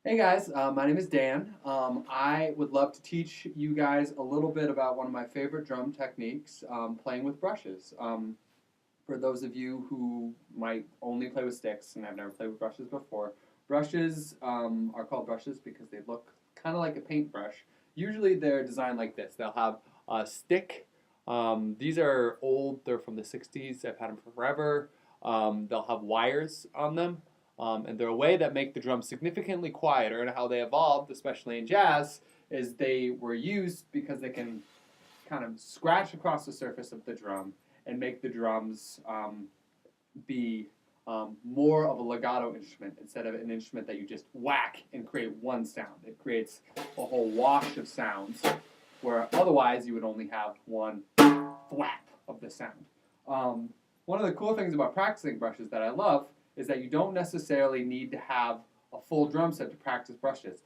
Hey guys, my name is Dan. I would love to teach you guys a little bit about one of my favorite drum techniques, playing with brushes. For those of you who might only play with sticks and have never played with brushes before, brushes are called brushes because they look kind of like a paintbrush. Usually they're designed like this. They'll have a stick. These are old, they're from the 60s. I've had them forever. They'll have wires on them. And they're a way that make the drums significantly quieter, and how they evolved, especially in jazz, is they were used because they can kind of scratch across the surface of the drum and make the drums be more of a legato instrument instead of an instrument that you just whack and create one sound. It creates a whole wash of sounds where otherwise you would only have one thwap of the sound. One of the cool things about practicing brushes that I love is that you don't necessarily need to have a full drum set to practice brushes.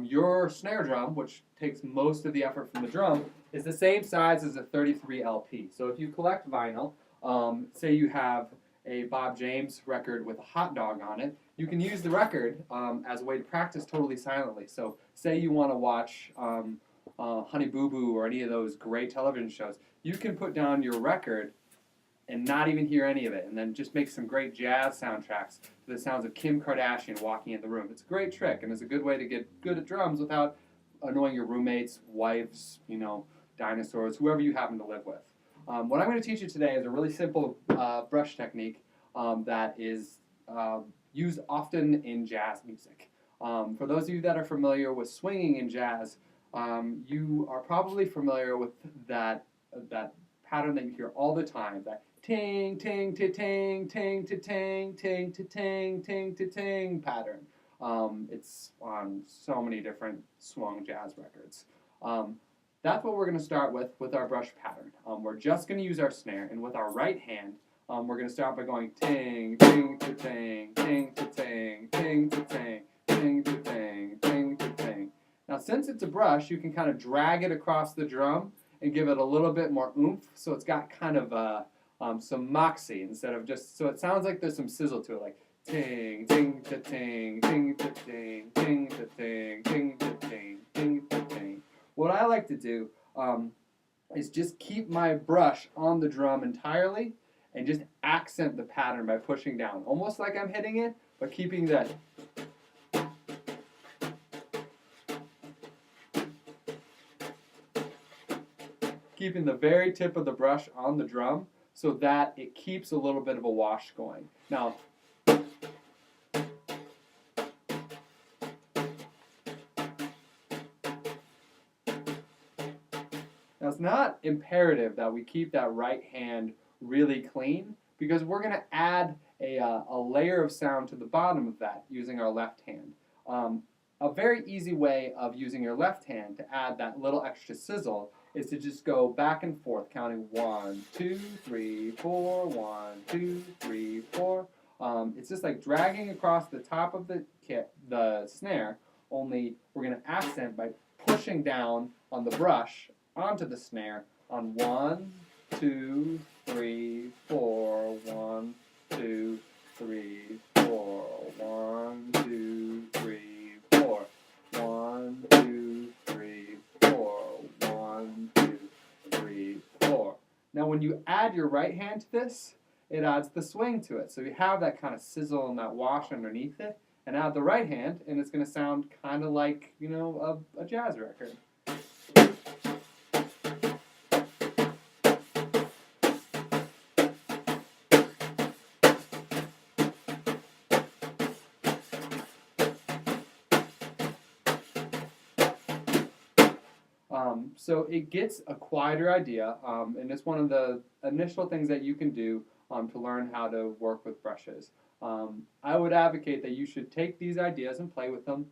Your snare drum, which takes most of the effort from the drum, is the same size as a 33 LP. So if you collect vinyl, say you have a Bob James record with a hot dog on it, you can use the record as a way to practice totally silently. So say you want to watch Honey Boo Boo or any of those great television shows, you can put down your record and not even hear any of it, and then just make some great jazz soundtracks to the sounds of Kim Kardashian walking in the room. It's a great trick, and it's a good way to get good at drums without annoying your roommates, wives, dinosaurs, whoever you happen to live with. What I'm going to teach you today is a really simple brush technique that is used often in jazz music. For those of you that are familiar with swinging in jazz, you are probably familiar with that pattern that you hear all the time, that ting, ting, to ting, ting, to ting, ting, to ting, ting, to ting pattern. It's on so many different swung jazz records. That's what we're going to start with our brush pattern. We're just going to use our snare, and with our right hand, we're going to start by going ting, ting, to ting, ting, to ting, ting, to ting, ting, to ting, ting, to ting. Now, since it's a brush, you can kind of drag it across the drum and give it a little bit more oomph, so it's got kind of some moxie instead of just, so it sounds like there's some sizzle to it, like ting, ting, ta ting, ting, ta ting, ting, ta ting, ting, ta ting, ting, ta ting. What I like to do is just keep my brush on the drum entirely and just accent the pattern by pushing down, almost like I'm hitting it, but keeping that keeping the very tip of the brush on the drum so that it keeps a little bit of a wash going. Now, it's not imperative that we keep that right hand really clean because we're going to add a layer of sound to the bottom of that using our left hand. A very easy way of using your left hand to add that little extra sizzle is to just go back and forth, counting 1, 2, 3, 4, 1, 2, 3, 4. It's just like dragging across the top of the snare, only we're going to accent by pushing down on the brush onto the snare on 1, 2, 3, 4, 1, 2, 3, 4, 1, 2, 3, 4, 1, 2, 3, 4, 1, 2, 3, 4. Now when you add your right hand to this, it adds the swing to it. So you have that kind of sizzle and that wash underneath it, and add the right hand, and it's going to sound kind of like, a jazz record. So it gets a quieter idea, and it's one of the initial things that you can do to learn how to work with brushes. I would advocate that you should take these ideas and play with them.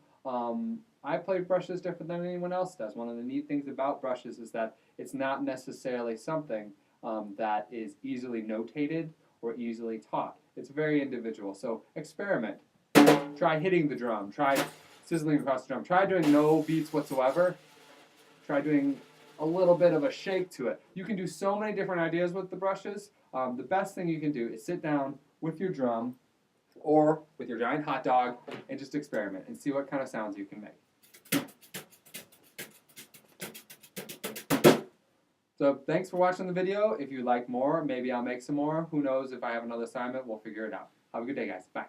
I play brushes different than anyone else does. One of the neat things about brushes is that it's not necessarily something that is easily notated or easily taught. It's very individual. So experiment. Try hitting the drum. Try sizzling across the drum. Try doing no beats whatsoever. Try doing a little bit of a shake to it. You can do so many different ideas with the brushes. The best thing you can do is sit down with your drum or with your giant hot dog, and just experiment and see what kind of sounds you can make. So thanks for watching the video. If you'd like more, maybe I'll make some more. Who knows, if I have another assignment, we'll figure it out. Have a good day, guys. Bye.